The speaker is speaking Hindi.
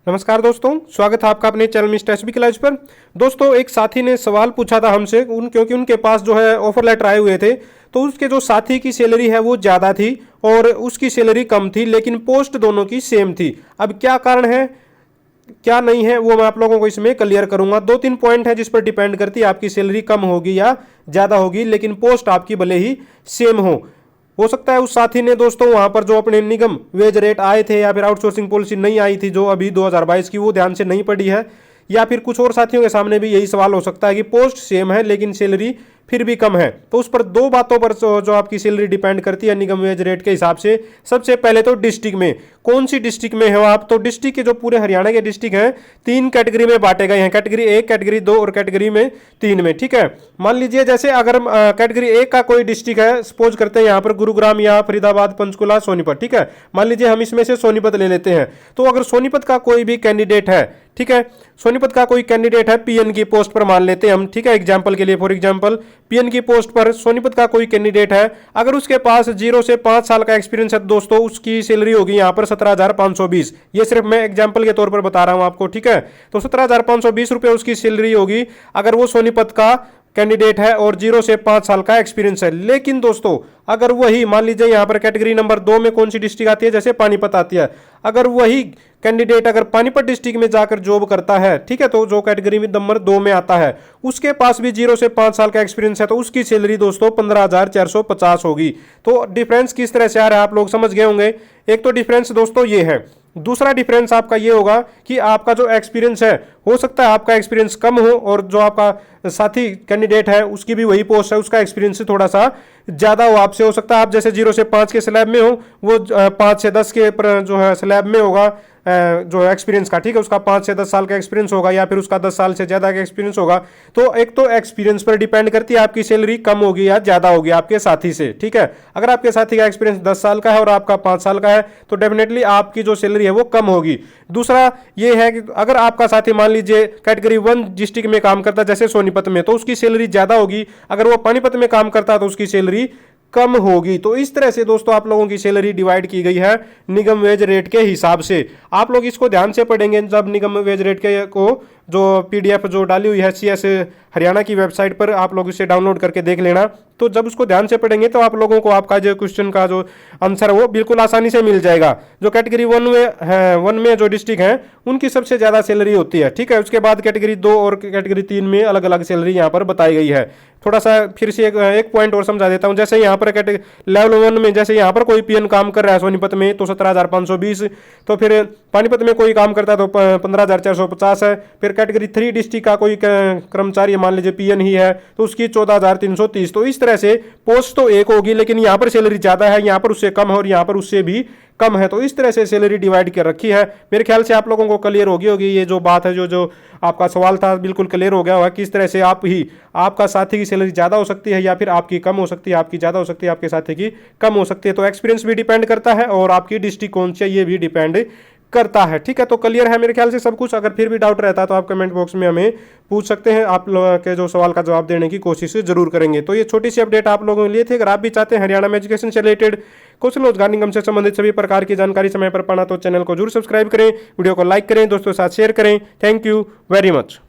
नमस्कार दोस्तों, स्वागत है आपका अपने चैनल मिस्टर एचबी क्लास पर। दोस्तों, एक साथी ने सवाल पूछा था हमसे क्योंकि उनके पास जो है ऑफर लेटर आए हुए थे, तो उसके जो साथी की सैलरी है वो ज़्यादा थी और उसकी सैलरी कम थी, लेकिन पोस्ट दोनों की सेम थी। अब क्या कारण है, क्या नहीं है, वो मैं आप लोगों को इसमें क्लियर करूंगा। 2-3 पॉइंट है जिस पर डिपेंड करती है आपकी सैलरी कम होगी या ज़्यादा होगी, लेकिन पोस्ट आपकी भले ही सेम हो सकता है उस साथी ने दोस्तों वहां पर जो अपने निगम वेज रेट आए थे या फिर आउटसोर्सिंग पॉलिसी नहीं आई थी जो अभी 2022 की, वो ध्यान से नहीं पड़ी है, या फिर कुछ और साथियों के सामने भी यही सवाल हो सकता है कि पोस्ट सेम है लेकिन सैलरी फिर भी कम है। तो उस पर दो बातों पर जो आपकी सैलरी डिपेंड करती है निगम वेज रेट के हिसाब से। सबसे पहले तो डिस्ट्रिक्ट में, कौन सी डिस्ट्रिक्ट में हो आप, तो डिस्ट्रिक्ट के जो पूरे हरियाणा के डिस्ट्रिक्ट हैं 3 कैटेगरी में बांटे गए हैं, कैटेगरी 1, कैटेगरी 2 और कैटेगरी में 3 में। ठीक है, मान लीजिए जैसे अगर कैटेगरी 1 का कोई डिस्ट्रिक्ट है, सपोज करते हैं यहाँ पर गुरुग्राम या फरीदाबाद, पंचकुला, सोनीपत। ठीक है, मान लीजिए हम इसमें से सोनीपत ले लेते हैं। तो अगर सोनीपत का कोई भी कैंडिडेट है, ठीक है, सोनीपत का कोई कैंडिडेट है पीएन की पोस्ट पर, मान लेते हैं हम, ठीक है, एग्जांपल के लिए, फॉर एग्जांपल पीएन की पोस्ट पर सोनीपत का कोई कैंडिडेट है, अगर उसके पास 0 से 5 साल का एक्सपीरियंस है दोस्तों, उसकी सैलरी होगी यहाँ पर 17,520। ये सिर्फ मैं एग्जांपल के तौर पर बता रहा हूं आपको। ठीक है, तो 17,520 रुपए उसकी सैलरी होगी अगर वो सोनीपत का कैंडिडेट है और 0 से 5 साल का एक्सपीरियंस है। लेकिन दोस्तों, अगर वही मान लीजिए यहाँ पर कैटेगरी नंबर 2 में कौन सी डिस्ट्रिक्ट आती है, जैसे पानीपत आती है, अगर वही कैंडिडेट अगर पानीपत डिस्ट्रिक्ट में जाकर जॉब करता है, ठीक है, तो जो कैटेगरी में नंबर 2 में आता है, उसके पास भी 0 से 5 साल का एक्सपीरियंस है, तो उसकी सैलरी दोस्तों 15,450 होगी। तो डिफरेंस किस तरह से आ रहा है आप लोग समझ गए होंगे। एक तो डिफरेंस दोस्तों ये है, दूसरा डिफरेंस आपका ये होगा कि आपका जो एक्सपीरियंस है, हो सकता है आपका एक्सपीरियंस कम हो और जो आपका साथी कैंडिडेट है उसकी भी वही पोस्ट है, उसका एक्सपीरियंस थोड़ा सा ज्यादा हो आपसे। हो सकता है आप जैसे 0 से 5 के स्लैब में हो, वो 5 से 10 के जो है स्लैब में होगा जो एक्सपीरियंस का, ठीक है, उसका 5 से 10 साल का एक्सपीरियंस होगा या फिर उसका 10 साल से ज्यादा का एक्सपीरियंस होगा। तो एक तो एक्सपीरियंस पर डिपेंड करती है आपकी सैलरी कम होगी या ज्यादा होगी आपके साथी से। ठीक है, अगर आपके साथी का एक्सपीरियंस 10 साल का है और आपका 5 साल का है, तो डेफिनेटली आपकी जो सैलरी है वो कम होगी। दूसरा ये है कि अगर आपका साथी मान लीजिए कैटेगरी 1 डिस्ट्रिक्ट में काम करता है जैसे सोनीपत में, तो उसकी सैलरी ज्यादा होगी, अगर वो पानीपत में काम करता है तो उसकी सैलरी कम होगी। तो इस तरह से दोस्तों आप लोगों की सैलरी डिवाइड की गई है निगम वेज रेट के हिसाब से। आप लोग इसको ध्यान से पढ़ेंगे जब निगम वेज रेट के को जो पीडीएफ जो डाली हुई है सीएस हरियाणा की वेबसाइट पर, आप लोग इसे डाउनलोड करके देख लेना। तो जब उसको ध्यान से पढ़ेंगे तो आप लोगों को आपका जो क्वेश्चन का जो आंसर है वो बिल्कुल आसानी से मिल जाएगा। जो कैटेगरी 1 में जो डिस्ट्रिक्ट है उनकी सबसे ज़्यादा सैलरी होती है, ठीक है, उसके बाद कैटेगरी 2 और कैटेगरी 3 में अलग अलग सैलरी यहाँ पर बताई गई है। थोड़ा सा फिर से एक पॉइंट और समझा देता हूँ। जैसे यहाँ पर लेवल 1 में जैसे यहाँ पर कोई पीएन काम कर रहा है सोनीपत में तो 17,520, तो फिर पानीपत में कोई काम करता है तो 15,450 है। फिर कैटेगरी 3 डिस्ट्रिक्ट का कोई कर्मचारी मान लीजिए पीएन ही है तो उसकी 14,330। तो इस तरह से पोस्ट तो एक होगी लेकिन यहाँ पर सैलरी ज़्यादा है, यहाँ पर उससे कम है और यहाँ पर उससे भी कम है। तो इस तरह से सैलरी डिवाइड कर रखी है। मेरे ख्याल से आप लोगों को क्लियर होगी ये जो बात है, जो आपका सवाल था बिल्कुल क्लियर हो गया होगा। किस तरह से आपका साथी की सैलरी ज़्यादा हो सकती है या फिर आपकी कम हो सकती है, आपकी ज़्यादा हो सकती है, आपके साथी की कम हो सकती है। तो एक्सपीरियंस भी डिपेंड करता है और आपकी डिस्ट्रिक्ट कौन सी है ये भी डिपेंड करता है। ठीक है, तो क्लियर है मेरे ख्याल से सब कुछ। अगर फिर भी डाउट रहता है तो आप कमेंट बॉक्स में हमें पूछ सकते हैं, आप लोगों के जो सवाल का जवाब देने की कोशिश जरूर करेंगे। तो ये छोटी सी अपडेट आप लोगों के लिए थी। अगर आप भी चाहते हैं हरियाणा में एजुकेशन से रिलेटेड कौशल रोजगार निगम से संबंधित सभी प्रकार की जानकारी समय पर पाना तो चैनल को जरूर सब्सक्राइब करें, वीडियो को लाइक करें, दोस्तों के साथ शेयर करें। Thank you very much.